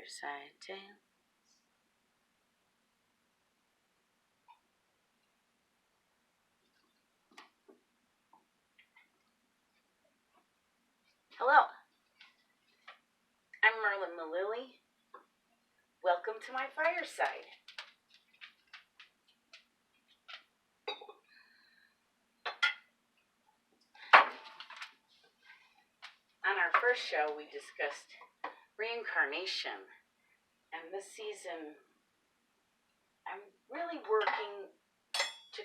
Fireside Tale. Hello, I'm Merlin Mililli. Welcome to my fireside. On our first show, we discussed reincarnation, and this season, I'm really working to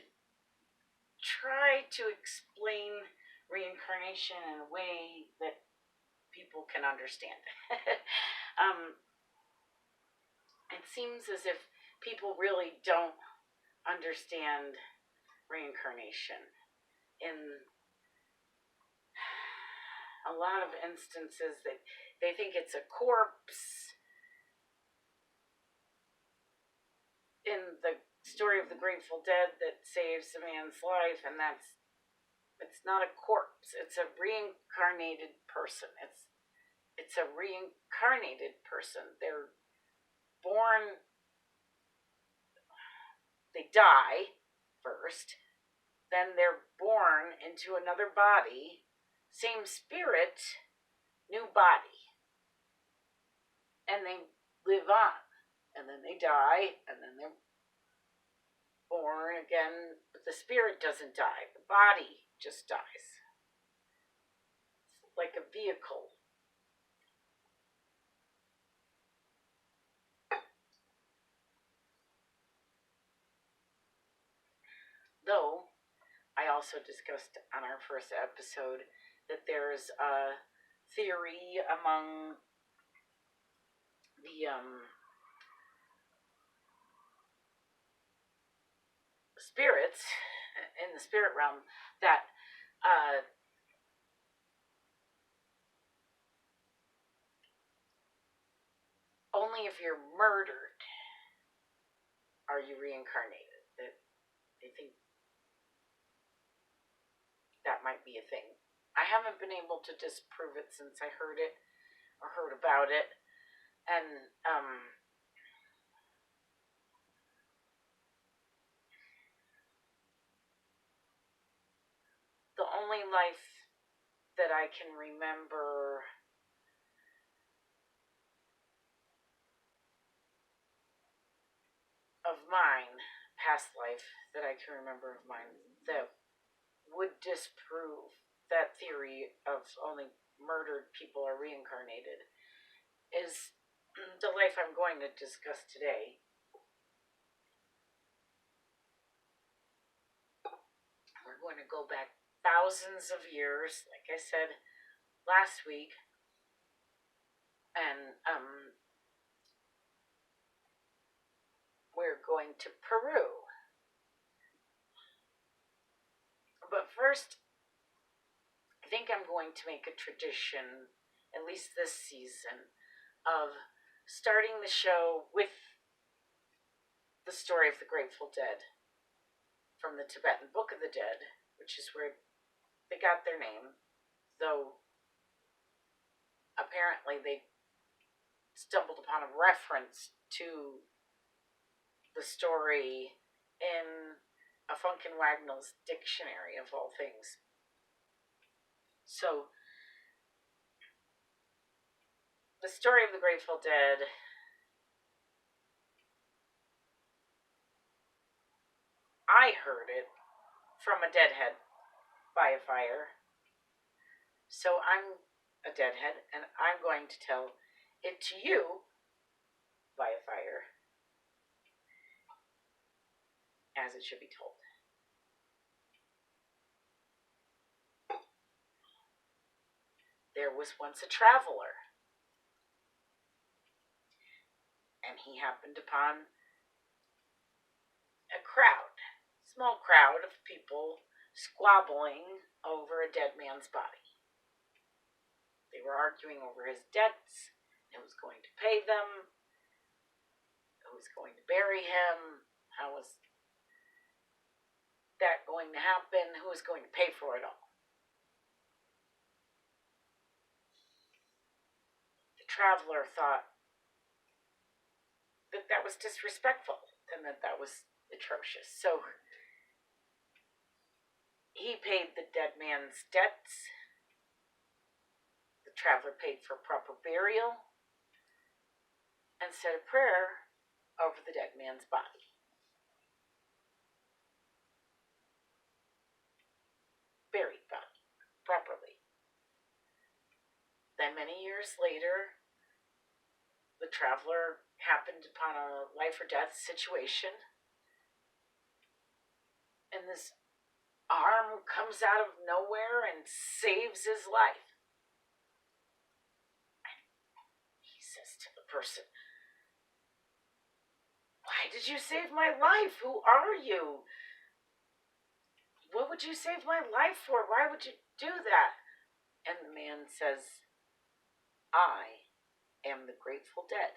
try to explain reincarnation in a way that people can understand. It seems as if people really don't understand reincarnation. In a lot of instances, they think it's a corpse. In the story of the Grateful Dead that saves a man's life, and it's not a corpse. It's a reincarnated person. It's a reincarnated person. They're born. They die first, then they're born into another body, same spirit, new body, and they live on, and then they die, and then they're born again, but the spirit doesn't die, the body just dies. It's like a vehicle. Though, I also discussed on our first episode that there's a theory among the spirits in the spirit realm that only if you're murdered are you reincarnated. That they think that might be a thing. I haven't been able to disprove it since I heard it or heard about it, and the only life that I can remember of mine, past life that I can remember of mine, that would disprove that theory of only murdered people are reincarnated is the life I'm going to discuss today. We're going to go back thousands of years, like I said last week, and we're going to Peru. But first, I think I'm going to make a tradition, at least this season, of starting the show with the story of the Grateful Dead from the Tibetan Book of the Dead, which is where they got their name, though apparently they stumbled upon a reference to the story in a Funkin' Wagnall's dictionary, of all things. So, the story of the Grateful Dead I heard it from a deadhead by a fire. So I'm a deadhead, and I'm going to tell it to you by a fire, as it should be told. There was once a traveler, and he happened upon a small crowd of people squabbling over a dead man's body. They were arguing over his debts, who was going to pay them, who was going to bury him, how was that going to happen, who was going to pay for it all. The traveler thought, that was disrespectful and that was atrocious. So he paid the dead man's debts. The traveler paid for proper burial and said a prayer over the dead man's body. Buried body properly. Then many years later, the traveler happened upon a life or death situation, and this arm comes out of nowhere and saves his life. And he says to the person, "Why did you save my life? Who are you? What would you save my life for? Why would you do that?" And the man says, "I am the Grateful Dead."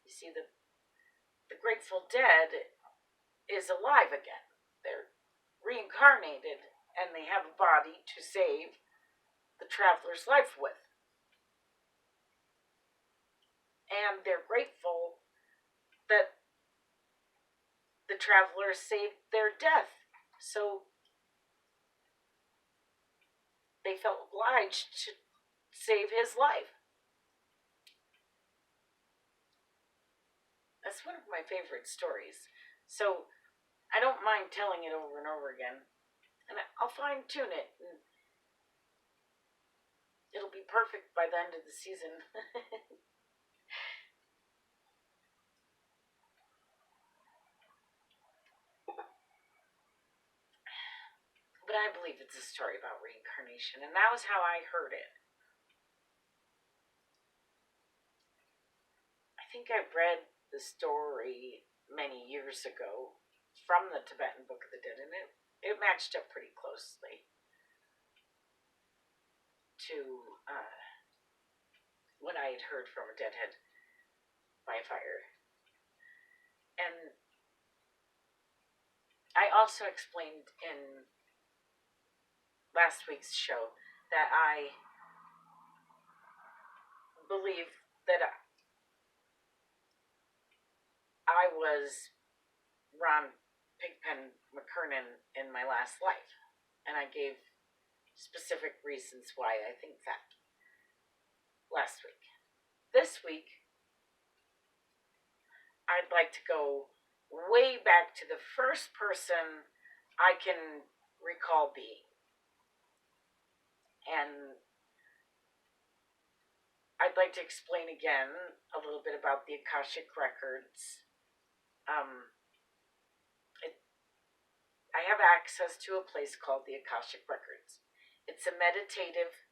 You see, the Grateful Dead is alive again. They're reincarnated, and they have a body to save the traveler's life with. And they're grateful that the traveler saved their death. So they felt obliged to save his life. That's one of my favorite stories. So I don't mind telling it over and over again. And I'll fine tune it. And it'll be perfect by the end of the season. But I believe it's a story about reincarnation. And that was how I heard it. I think I read the story many years ago from the Tibetan Book of the Dead, and it matched up pretty closely to what I had heard from a deadhead by fire. And I also explained in last week's show that I believe that I was Ron Pigpen McKernan in my last life. And I gave specific reasons why I think that last week. This week, I'd like to go way back to the first person I can recall being. And I'd like to explain again a little bit about the Akashic Records. I have access to a place called the Akashic Records. It's a meditative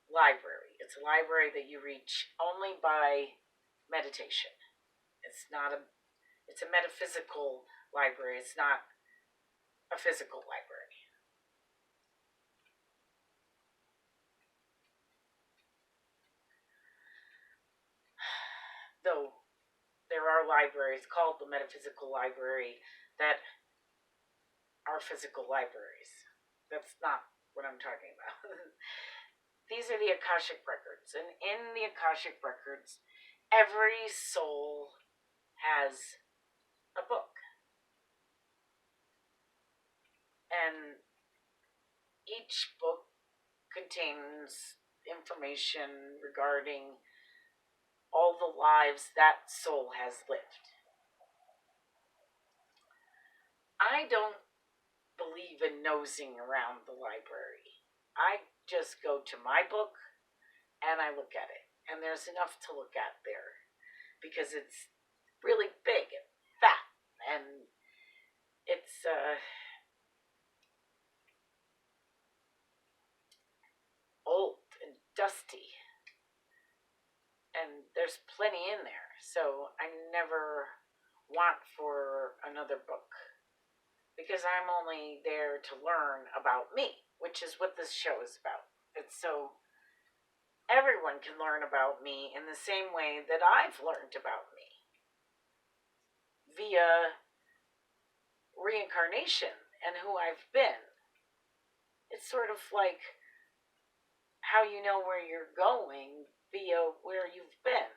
library. It's a library that you reach only by meditation. It's a metaphysical library. It's not a physical library. Though there are libraries called the Metaphysical Library that are physical libraries. That's not what I'm talking about. These are the Akashic Records. And in the Akashic Records, every soul has a book. And each book contains information regarding all the lives that soul has lived. I don't believe in nosing around the library. I just go to my book and I look at it. And there's enough to look at there because it's really big and fat and it's old and dusty. And there's plenty in there. So I never want for another book because I'm only there to learn about me, which is what this show is about. It's so everyone can learn about me in the same way that I've learned about me via reincarnation and who I've been. It's sort of like how you know where you're going via where you've been.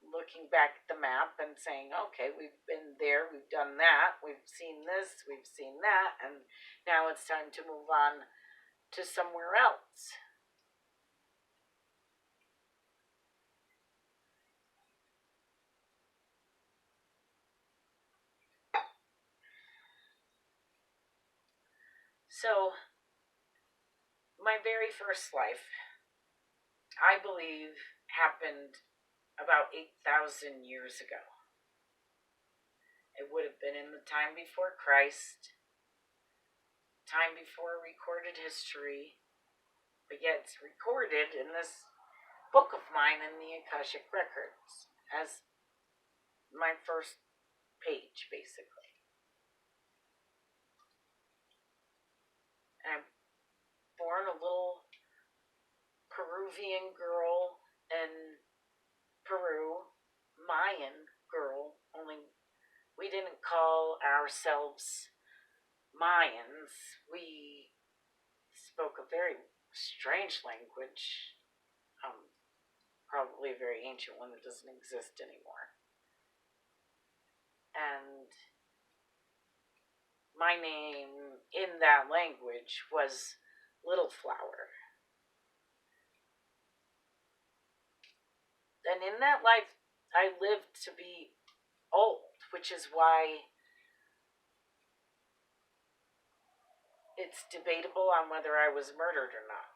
Looking back at the map and saying, okay, we've been there, we've done that, we've seen this, we've seen that, and now it's time to move on to somewhere else. So, my very first life, I believe, happened about 8,000 years ago. It would have been in the time before Christ, time before recorded history, but yet it's recorded in this book of mine in the Akashic Records as my first page, basically. And I'm born a little Peruvian girl in Peru, Mayan girl, only we didn't call ourselves Mayans. We spoke a very strange language, probably a very ancient one that doesn't exist anymore. And my name in that language was Little Flower. And in that life, I lived to be old, which is why it's debatable on whether I was murdered or not.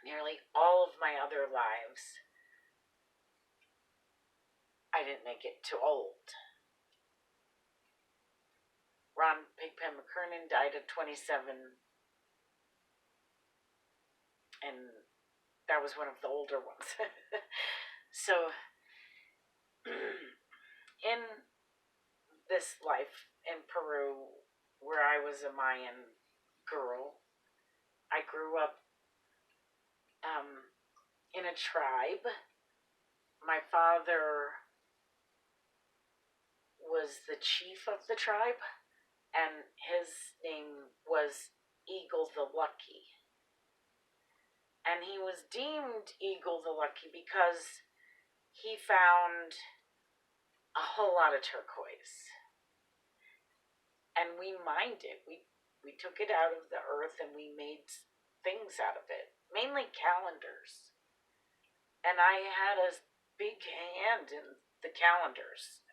Nearly all of my other lives, I didn't make it to old. Ron Pigpen McKernan died at 27, and that was one of the older ones. So, in this life in Peru, where I was a Mayan girl, I grew up in a tribe. My father was the chief of the tribe, and his name was Eagle the Lucky. And he was deemed Eagle the Lucky because he found a whole lot of turquoise. And we mined it. We took it out of the earth and we made things out of it, mainly calendars. And I had a big hand in the calendars.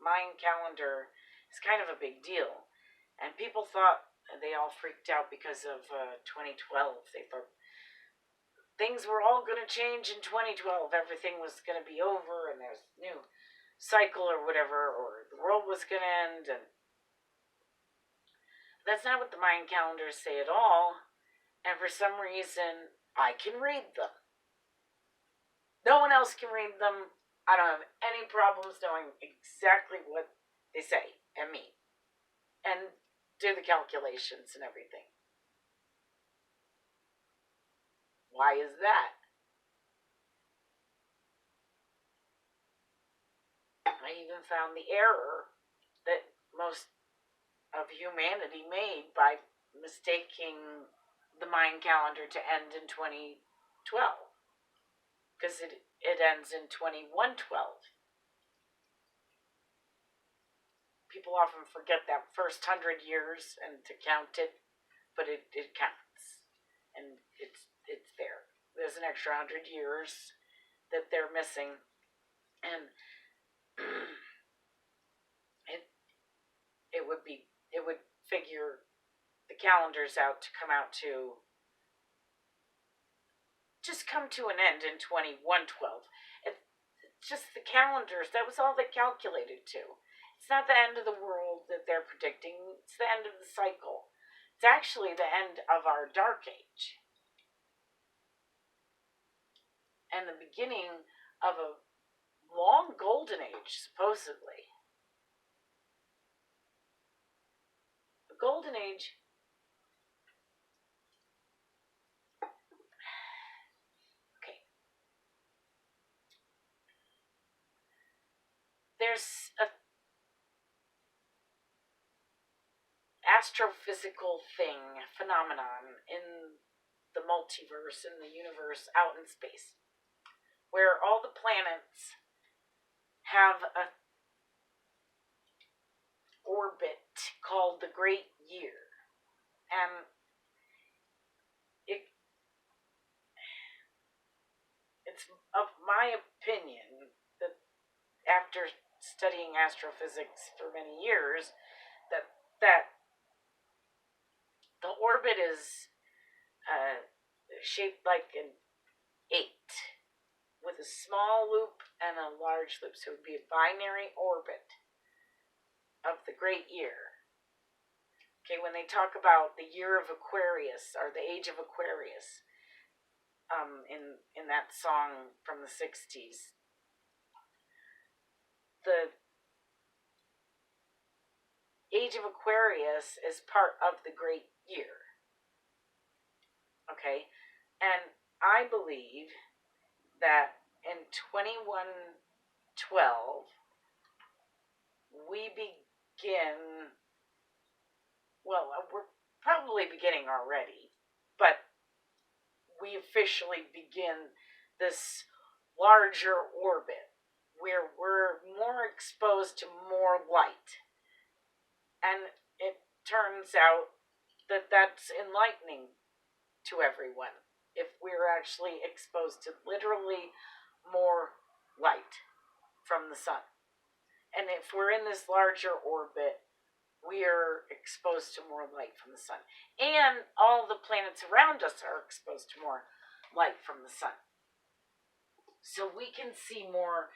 Mayan calendar is kind of a big deal. And people thought, they all freaked out because of 2012. They thought things were all going to change in 2012. Everything was going to be over and there's a new cycle or whatever, or the world was going to end. And that's not what the Mayan calendars say at all. And for some reason, I can read them. No one else can read them. I don't have any problems knowing exactly what they say and mean, and do the calculations and everything. Why is that? I even found the error that most of humanity made by mistaking the Mayan calendar to end in 2012, because it ends in 2112. People often forget that first 100 years and to count it, but it counts, and it's there. There's an extra 100 years that they're missing, and it would figure the calendars out to come out to just come to an end in 2112. It's just the calendars. That was all they calculated to. It's not the end of the world that they're predicting. It's the end of the cycle. It's actually the end of our dark age and the beginning of a long golden age, supposedly. The golden age. Okay. There's astrophysical phenomenon in the multiverse, in the universe, out in space, where all the planets have a orbit called the Great Year. And it's of my opinion that after studying astrophysics for many years, that the orbit is shaped like an 8 with a small loop and a large loop. So it would be a binary orbit of the Great Year. Okay, when they talk about the year of Aquarius or the age of Aquarius, in that song from the 60s, the age of Aquarius is part of the Great Year. Okay, and I believe that in 2112 we begin, well, we're probably beginning already, but we officially begin this larger orbit where we're more exposed to more light. And it turns out that that's enlightening to everyone if we're actually exposed to literally more light from the sun. And if we're in this larger orbit, we're exposed to more light from the sun. And all the planets around us are exposed to more light from the sun. So we can see more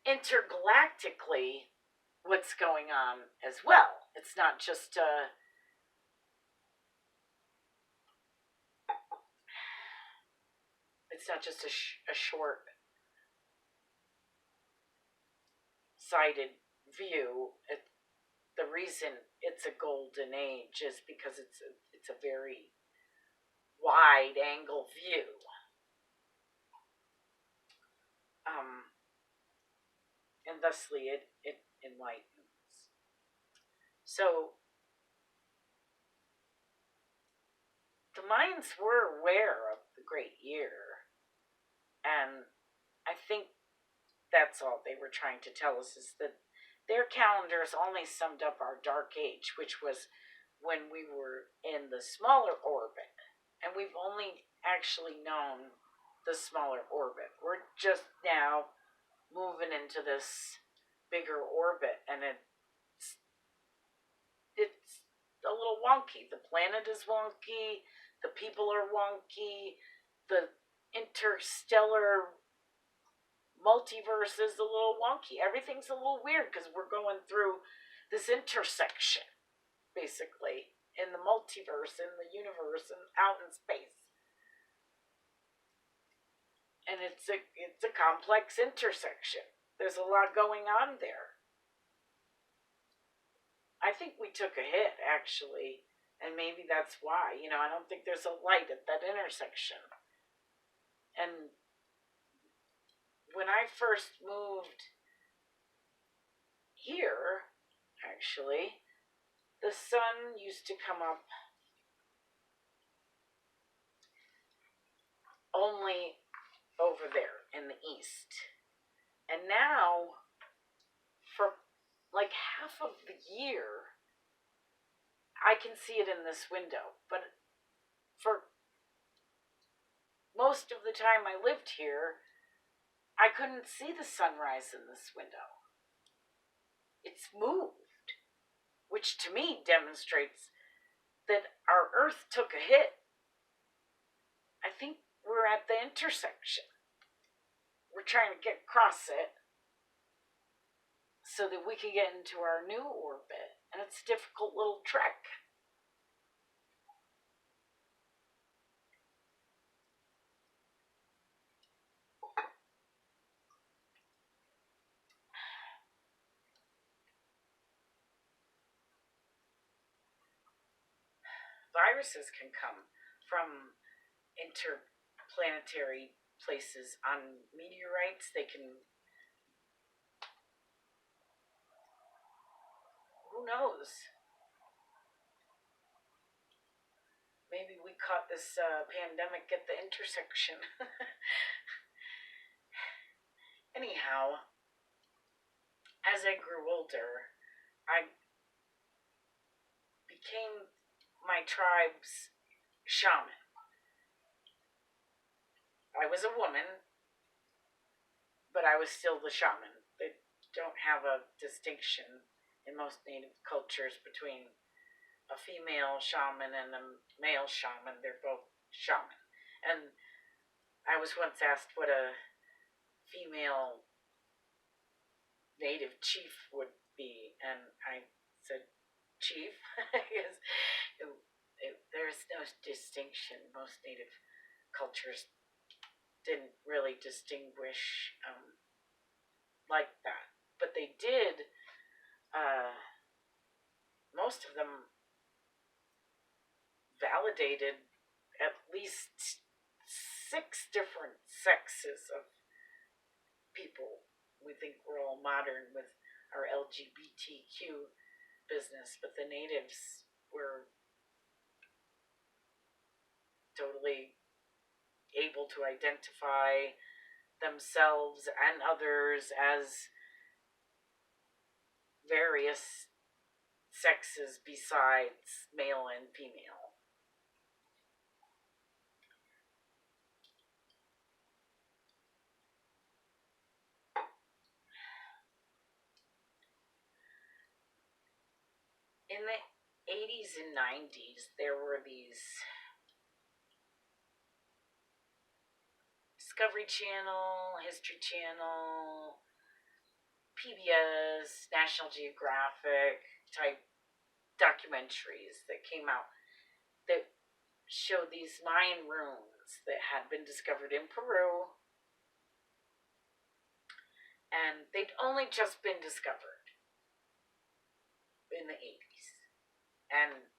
intergalactically what's going on as well. It's not just a short-sighted view. The reason it's a golden age is because it's a very wide angle view. And thusly it enlightens. So the Mayans were aware of the Great Year, and I think that's all they were trying to tell us, is that their calendars only summed up our dark age, which was when we were in the smaller orbit. And we've only actually known the smaller orbit. We're just now moving into this bigger orbit, and it's a little wonky. The planet is wonky, the people are wonky, the interstellar multiverse is a little wonky. Everything's a little weird because we're going through this intersection, basically, in the multiverse, in the universe, and out in space. And it's a complex intersection. There's a lot going on there. I think we took a hit, actually, and maybe that's why. I don't think there's a light at that intersection. And when I first moved here, actually, the sun used to come up only over there in the east. And now, for like half of the year, I can see it in this window. But for most of the time I lived here, I couldn't see the sunrise in this window. It's moved, which to me demonstrates that our Earth took a hit. I think we're at the intersection. We're trying to get across it so that we can get into our new orbit. And it's a difficult little trek. Viruses can come from interplanetary places on meteorites. They can, who knows? maybe we caught this pandemic at the intersection. Anyhow, as I grew older, I became my tribe's shaman. I was a woman, but I was still the shaman. They don't have a distinction in most native cultures between a female shaman and a male shaman. They're both shaman. And I was once asked what a female native chief would be, and I said chief because there's no distinction. Most native cultures didn't really distinguish like that, but they did. Most of them validated at least 6 different sexes of people. We think we're all modern with our LGBTQ business, but the natives were totally able to identify themselves and others as various sexes besides male and female. In the 80s and 90s, there were these Discovery Channel, History Channel, PBS, National Geographic type documentaries that came out that showed these Mayan ruins that had been discovered in Peru, and they'd only just been discovered in the 80s. And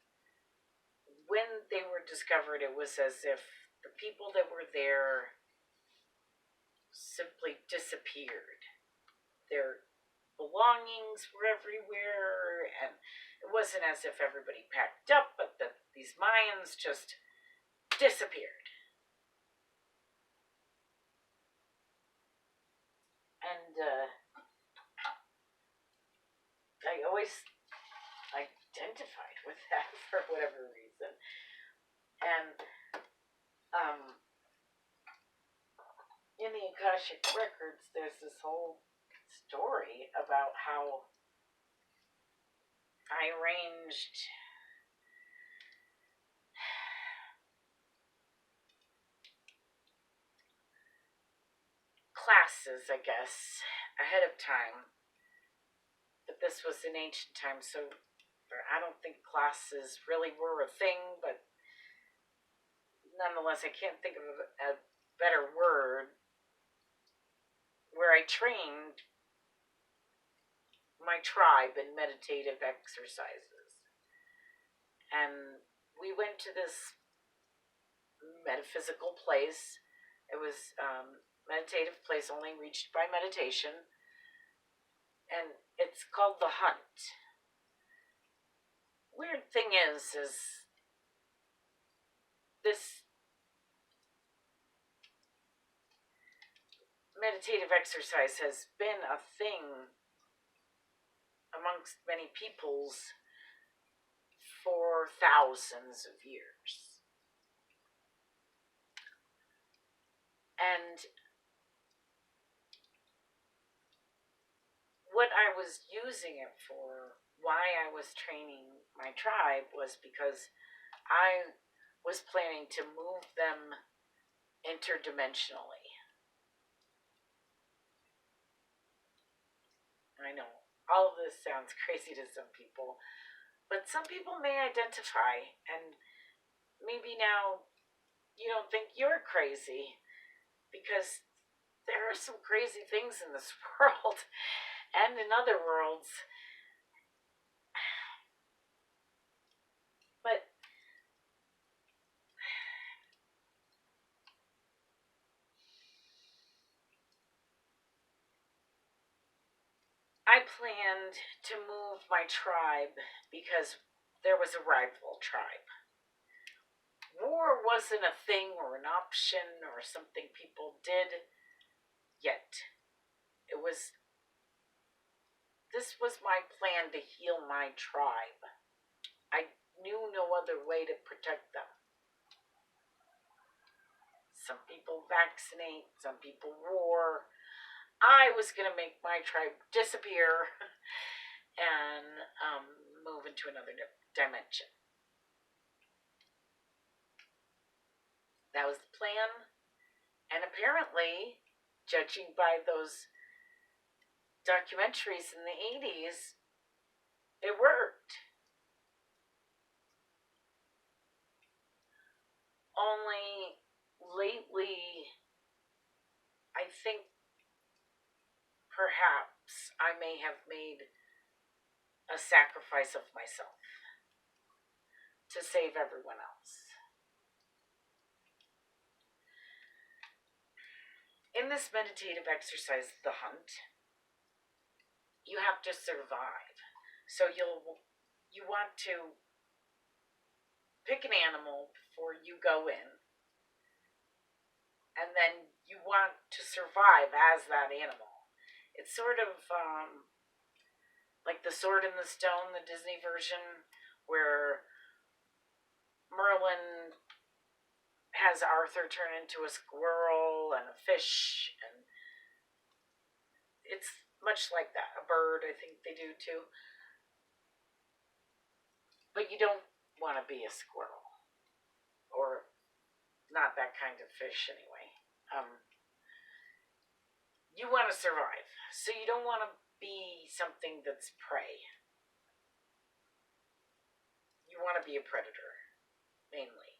when they were discovered, it was as if the people that were there simply disappeared. Their belongings were everywhere, and it wasn't as if everybody packed up, but that these Mayans just disappeared. And I always identified with that for whatever reason. And in the Akashic Records, there's this whole story about how I arranged classes, I guess, ahead of time. But this was in ancient times, so I don't think classes really were a thing, but nonetheless, I can't think of a better word, where I trained my tribe in meditative exercises. And we went to this metaphysical place. It was meditative place only reached by meditation, and it's called the Hunt. Weird thing is this meditative exercise has been a thing amongst many peoples for thousands of years. And what I was using it for, why I was training my tribe, was because I was planning to move them interdimensionally. I know, all of this sounds crazy to some people, but some people may identify, and maybe now you don't think you're crazy, because there are some crazy things in this world and in other worlds. But I planned to move my tribe because there was a rival tribe. war wasn't a thing or an option or something people did yet. This was my plan to heal my tribe. I knew no other way to protect them. Some people vaccinate, some people war. I was going to make my tribe disappear and move into another dimension. That was the plan. And apparently, judging by those documentaries in the 80s, it worked. Only lately, I think perhaps I may have made a sacrifice of myself to save everyone else. In this meditative exercise, the hunt, you have to survive. So you want to pick an animal before you go in, and then you want to survive as that animal. It's sort of like The Sword in the Stone, the Disney version, where Merlin has Arthur turn into a squirrel and a fish, and it's much like that. A bird, I think they do too. But you don't want to be a squirrel, or not that kind of fish anyway. You want to survive, so you don't want to be something that's prey. You want to be a predator, mainly,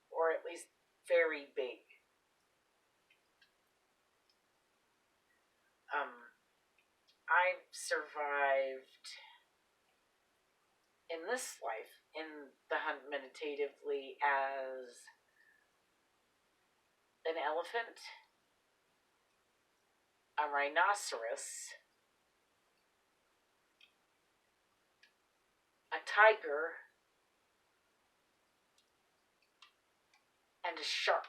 or at least very big. I've survived in this life, in the hunt meditatively, as an elephant, a rhinoceros, a tiger, and a shark.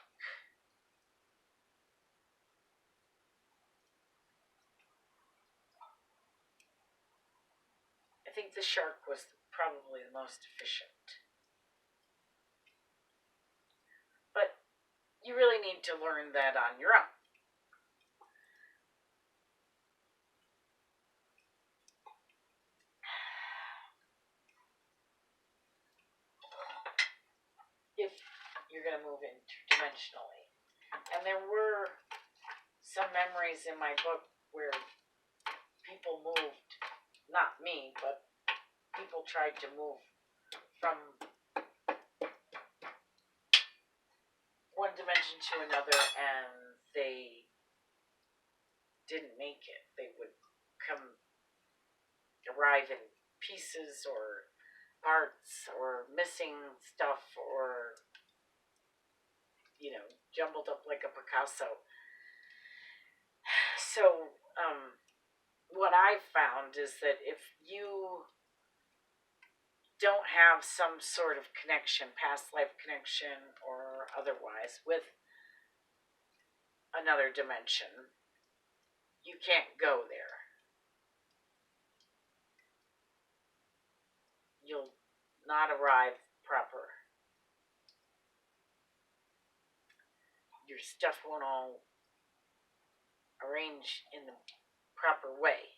I think the shark was probably the most efficient. But you really need to learn that on your own. If you're going to move interdimensionally. And there were some memories in my book where people moved, not me, but people tried to move from one dimension to another, and they didn't make it. They would arrive in pieces or parts or missing stuff, or jumbled up like a Picasso. So what I've found is that if you don't have some sort of connection, past life connection or otherwise, with another dimension, you can't go there. You'll not arrive proper. Your stuff won't all arrange in the proper way.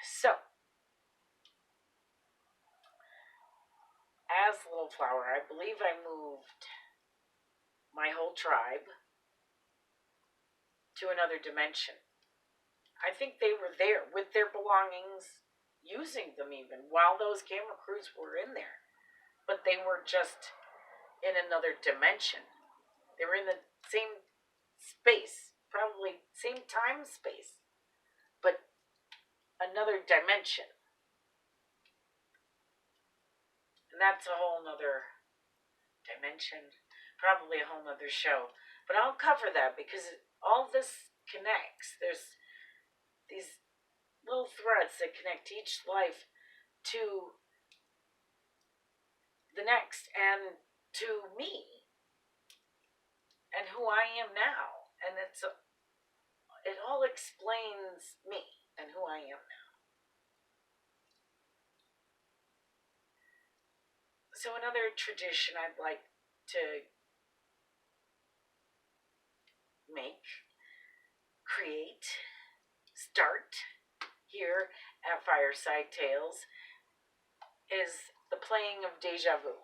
So, as Little Flower, I believe I moved my whole tribe to another dimension. I think they were there with their belongings, using them even, while those camera crews were in there. But they were just in another dimension. They were in the same space, probably same time space, but another dimension. And that's a whole nother dimension, probably a whole nother show. But I'll cover that because all this connects. There's these little threads that connect each life to the next, and to me and who I am now. And it all explains me and who I am now. So another tradition I'd like to start here at Fireside Tales is the playing of Deja Vu.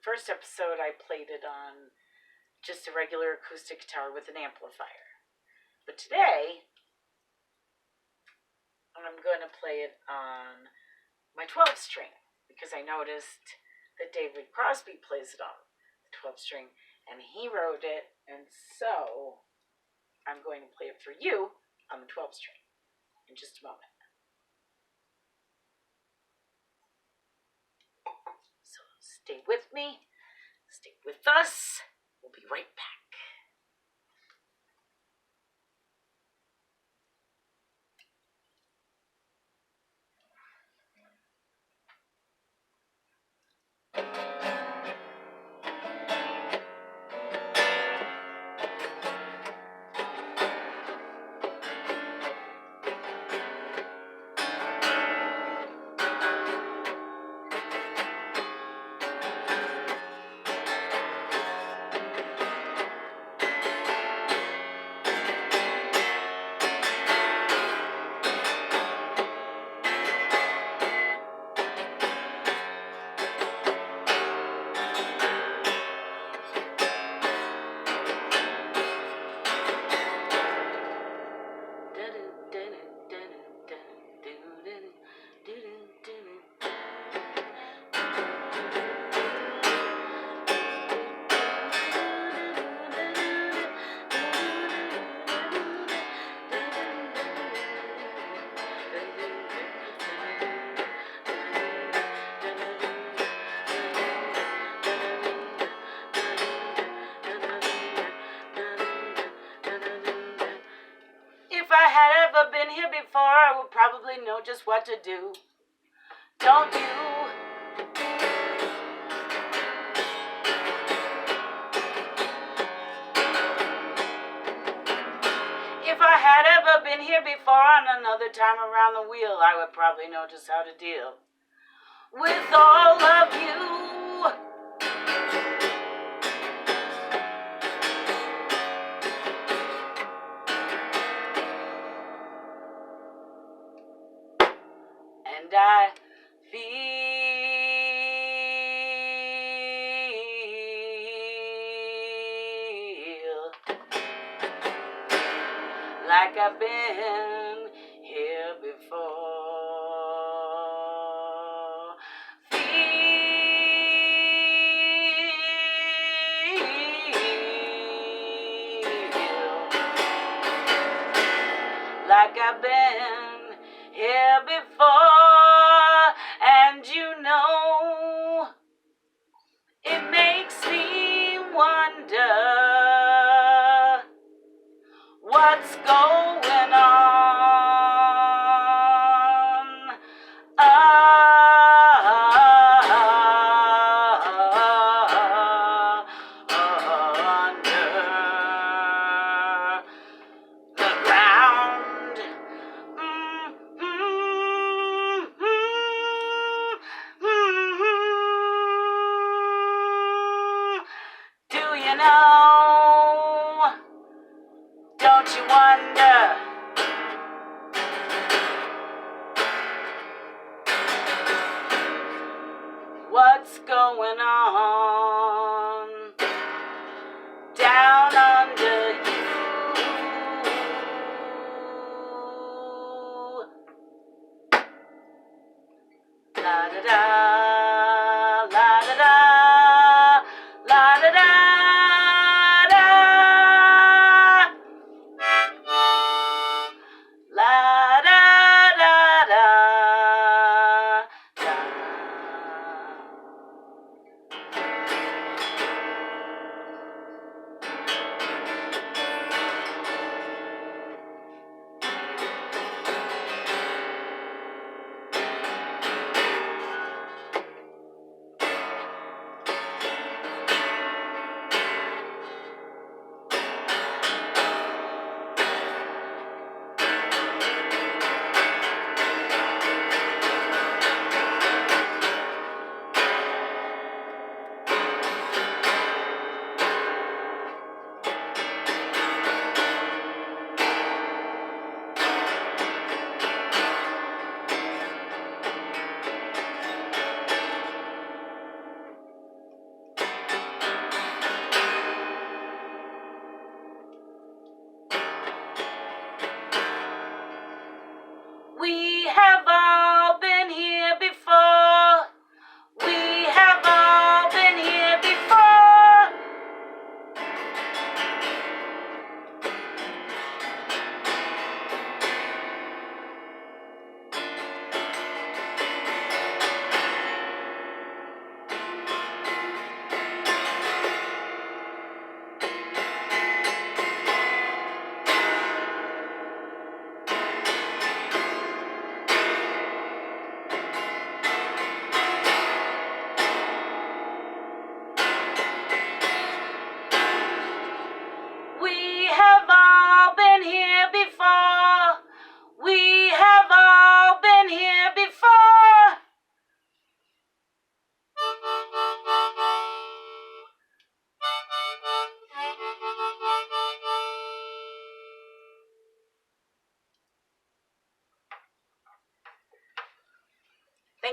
First episode I played it on just a regular acoustic guitar with an amplifier. But today I'm going to play it on my 12 string because I noticed that David Crosby plays it on the 12 string and he wrote it, and so I'm going to play it for you on the 12 string in just a moment. So stay with me, stay with us. We'll be right back. If I had ever been here before, I would probably know just what to do. Don't you? If I had ever been here before on another time around the wheel, I would probably know just how to deal with all of you. And I feel like I've been here before. Feel like I've been here before, and you know, it makes me wonder what's going on under the ground. Do you know? Don't you wonder? What's going on down under you? La da da, la da da, la da da da, la da da da da.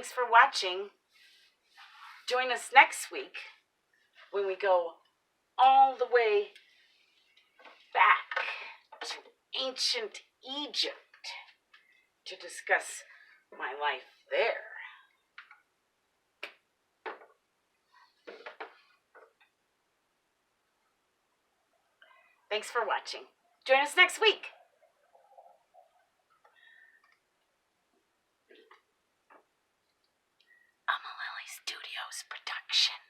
Thanks for watching. Join us next week when we go all the way back to ancient Egypt to discuss my life there. Thanks for watching. Join us next week. A Mililli Studios production.